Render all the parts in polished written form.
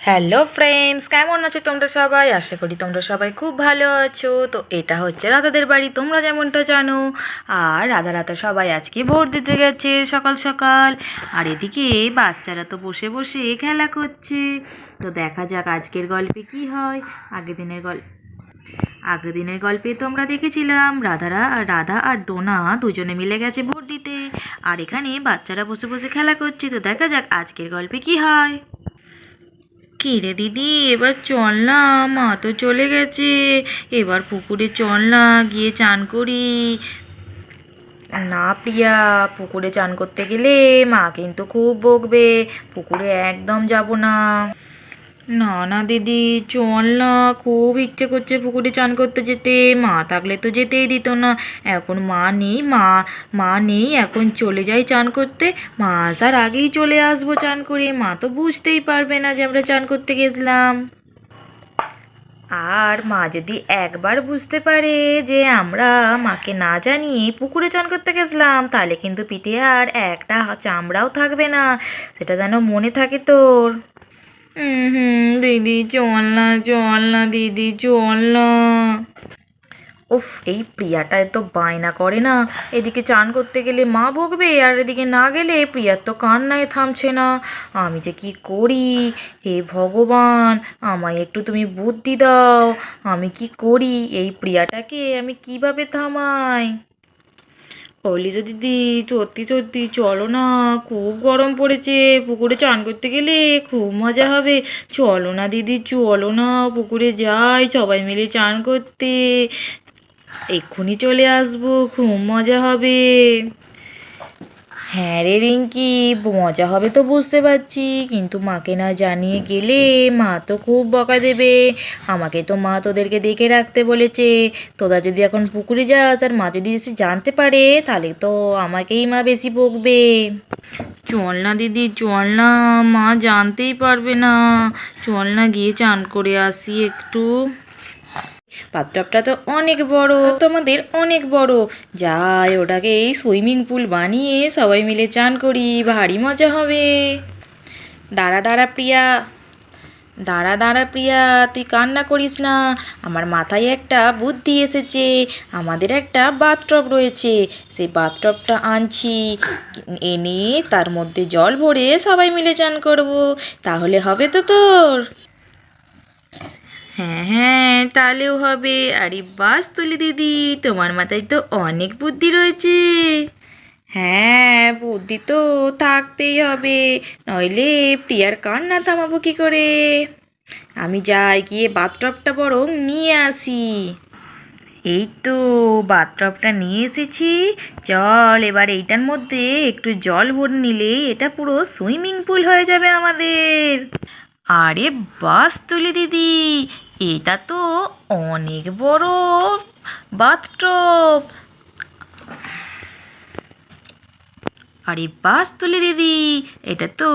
Hello friends, কেমন আছো তোমরা সবাই? আশা করি তোমরা সবাই খুব ভালো আছো। তো এটা হচ্ছে রাধাদের বাড়ি, তোমরা যেমনটা জানো। আর রাধা সবাই আজকে ভোট দিতে গেছে সকাল সকাল। আর এদিকে বাচ্চারা তো বসে বসে খেলা করছে। তো দেখা যাক আজকের গল্পে কি হয়। আগের দিনের গল্পে তোমরা দেখেছিলাম রাধা আর ডোনা দুজনে মিলে গেছে ভোট দিতে। আর এখানে বাচ্চারা বসে বসে খেলা করছে। তো দেখা যাক আজকের গল্পে কি হয়। কী রে দিদি, এবার চল না, মা তো চলে গেছে। এবার পুকুরে চল না, গিয়ে চান করি। না প্রিয়া, পুকুরে চান করতে গেলে মা কিন্তু খুব বকবে। পুকুরে একদম যাব না। না না দিদি, চল না, খুব ইচ্ছে করছে পুকুরে চান করতে যেতে। মা থাকলে তো যেতেই দিত না। এখন মা নেই, মা নেই, এখন চলে যাই চান করতে। মা আসার আগেই চলে আসবো চান করে। মা তো বুঝতেই পারবে না যে আমরা চান করতে গেছিলাম। আর মা যদি একবার বুঝতে পারে যে আমরা মাকে না জানিয়ে পুকুরে চান করতে গেছিলাম, তাহলে কিন্তু পিঠে আর একটা চামড়াও থাকবে না। সেটা যেন মনে থাকে তোর। দিদি চল না দিদি, চল না। উফ, এই প্রিয়াটা এত বায়না করে না। এদিকে চান করতে গেলে মা বকবে, আর এদিকে না গেলে প্রিয়ার তো কান্নায় থামছে না। আমি যে কি করি, হে ভগবান, আমায় একটু তুমি বুদ্ধি দাও। আমি কি করি, এই প্রিয়াটাকে আমি কিভাবে থামাই? ও লিজা দিদি, সত্যি সত্যি চলো না, খুব গরম পড়েছে। পুকুরে চান করতে গেলে খুব মজা হবে। চলো না দিদি, চলো না, পুকুরে যাই সবাই মিলে চান করতে। এক্ষুনি চলে আসবো, খুব মজা হবে। হ্যাঁ রে রিঙ্কি, মজা হবে তো বুঝতে পারছি, কিন্তু মাকে না জানিয়ে গেলে মা তো খুব বকা দেবে। আমাকে তো মা তোদেরকে দেখে রাখতে বলেছে। তোরা যদি এখন পুকুরে যাস আর মা যদি এসে জানতে পারে, তাহলে তো আমাকেই মা বেশি বকবে। চল না দিদি, চল না, মা জানতেই পারবে না। চল না, গিয়ে চান করে আসি একটু। বাথটাবটা তো অনেক বড়, তোমাদের অনেক বড়। যাই, ওটাকে এই সুইমিং পুল বানিয়ে সবাই মিলে চান করি, ভারী মজা হবে। দাঁড়া দাঁড়া প্রিয়া, দাঁড়া তুই কান্না করিস না। আমার মাথায় একটা বুদ্ধি এসেছে। আমাদের একটা বাথটব রয়েছে, সেই বাথটবটা আনছি। এনে তার মধ্যে জল ভরে সবাই মিলে চান করব। তাহলে হবে তো তোর? হ্যাঁ হ্যাঁ, তাহলেও হবে। আরে বাস তুলি দিদি, তোমার মাথায় তো অনেক বুদ্ধি রয়েছে। হ্যাঁ, বুদ্ধি তো থাকতেই হবে, নইলে প্রিয়ার কান্না থামাবো কি করে? আমি যাই, গিয়ে বাথটবটা বরং নিয়ে আসি। এই তো বাথটবটা নিয়ে এসেছি। চল, এবার এইটার মধ্যে একটু জল ভরে নিলে এটা পুরো সুইমিং পুল হয়ে যাবে আমাদের। আরে বাস তুলি দিদি, এটা তো অনেক বড় বাথটব। আরে বাস তুলি দিদি, এটা তো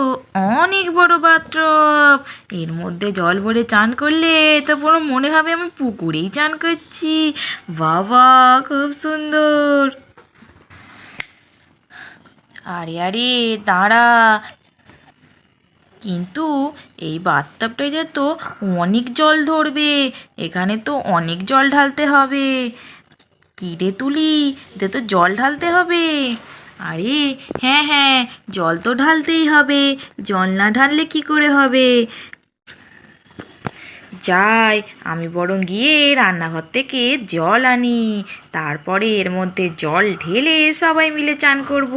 অনেক বড় বাথটব। এর মধ্যে জল ভরে চান করলে তো পুরো মনে হবে আমি পুকুরেই চান করছি। বাবা, খুব সুন্দর। আরে আরে দাঁড়া, কিন্তু এই বাথটাবটায় যে তো অনেক জল ধরবে, এখানে তো অনেক জল ঢালতে হবে। কী রে তুলি, এতে তো জল ঢালতে হবে। আরে হ্যাঁ হ্যাঁ, জল তো ঢালতেই হবে, জল না ঢাললে কি করে হবে? যাই, আমি বরং গিয়ে রান্নাঘর থেকে জল আনি, তারপরে এর মধ্যে জল ঢেলে সবাই মিলে চান করব।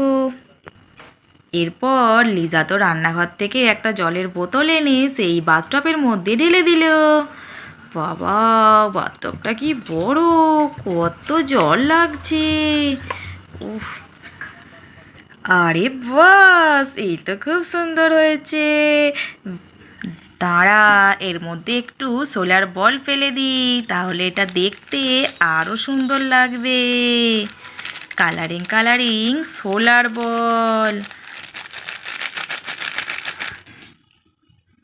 এরপর লিজা তো রান্নাঘর থেকে একটা জলের বোতল এনে সেই বাথটবের মধ্যে ঢেলে দিল। বাবা, বাথটবটা কি বড়, কত জল লাগছে। উফ, আরে বাস, এই তো খুব সুন্দর হয়েছে। দাঁড়া, এর মধ্যে একটু সোলার বল ফেলে দিই, তাহলে এটা দেখতে আরও সুন্দর লাগবে। কালারিং কালারিং সোলার বল।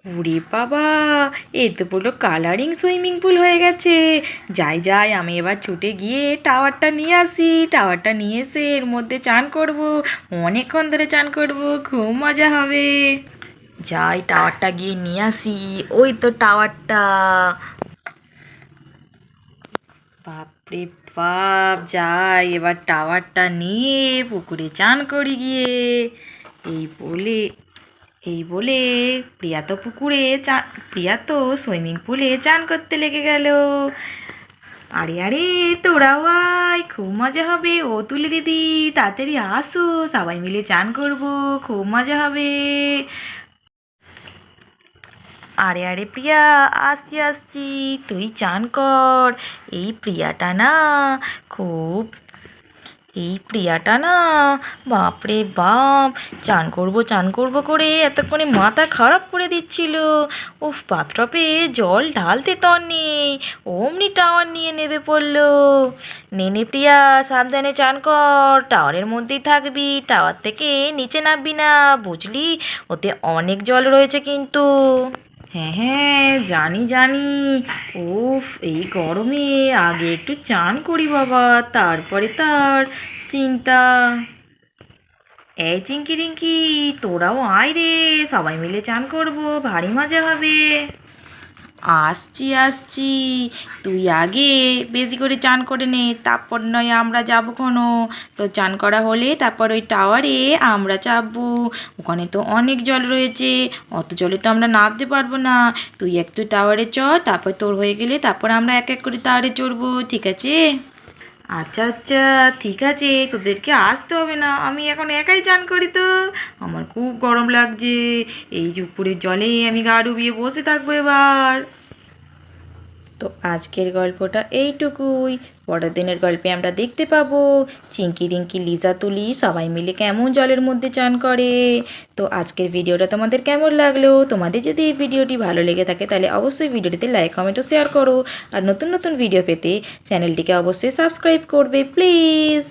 ওরে বাবা, এ তো পুরো কালারিং সুইমিং পুল হয়ে গেছে। যাই যাই, আমি এবার ছুটে গিয়ে টাওয়ারটা নিয়ে আসি। টাওয়ারটা নিয়ে এসে এর মধ্যে চান করব, অনেকক্ষণ ধরে চান করব, খুব মজা হবে। যাই টাওয়ারটা গিয়ে নিয়ে আসি। ওই তো টাওয়ারটা। বাপরে বাপ, যাই এবার টাওয়ারটা নিয়ে পুকুরে চান করি গিয়ে। এই বলে এই বলে প্রিয়া তো সুইমিং পুলে চান করতে লেগে গেল। আরে আরে, তোরাও আয়, খুব মজা হবে। ও তুলি দিদি, তাড়াতাড়ি আসো, সবাই মিলে চান করবো, খুব মজা হবে। আরে আরে প্রিয়া, আসছি আসছি, তুই চান কর। এই প্রিয়াটা না খুব এই প্রিয়াটা না বাপরে বাপ, চান করবো করে এতক্ষণে মাথা খারাপ করে দিচ্ছিল। উফ, বাথটবে জল ঢালতে তর নেই, অমনি টাওয়ার নিয়ে নেমে পড়লো। নে নে প্রিয়া, সাবধানে চান কর, টাওয়ারের মধ্যেই থাকবি, টাওয়ার থেকে নিচে নামবি না, বুঝলি? ওতে অনেক জল রয়েছে কিন্তু। হ্যাঁ হ্যাঁ, জানি জানি। উফ, এই গরমে আগে একটু চান করি বাবা, তারপরে তার চিন্তা। এই চিঙ্কি রিঙ্কি, তোরাও আয় রে, সবাই মিলে চান করবো, ভারী মজা হবে। আসছি আসছি, তুই আগে বেশি করে চান করে নে, তারপর নয় আমরা যাবো কোনো। তো চান করা হলে তারপর ওই টাওয়ারে আমরা চাপবো। ওখানে তো অনেক জল রয়েছে, অত জলে তো আমরা নামতে পারবো না। তুই একটু টাওয়ারে চড়, তারপর তোর হয়ে গেলে তারপর আমরা এক এক করে টাওয়ারে চড়বো, ঠিক আছে? আচ্ছা আচ্ছা, ঠিক আছে, তোদেরকে আসতে হবে না, আমি এখন একাই চান করি তো। আমার খুব গরম লাগছে, এই পুকুরের জলে আমি গা ডুবিয়ে বসে থাকবো এবার। তো আজকের গল্পটা এইটুকুই। পরের দিনের গল্পে আমরা দেখতে পাবো চিঙ্কি রিঙ্কি লিজা তুলি সবাই মিলে কেমন জলের মধ্যে চান করে। তো আজকের ভিডিওটা তোমাদের কেমন লাগলো? তোমাদের যদি এই ভিডিওটি ভালো লেগে থাকে তাহলে অবশ্যই ভিডিওটিতে লাইক কমেন্ট ও শেয়ার করো। আর নতুন নতুন ভিডিও পেতে চ্যানেলটিকে অবশ্যই সাবস্ক্রাইব করবে প্লিজ।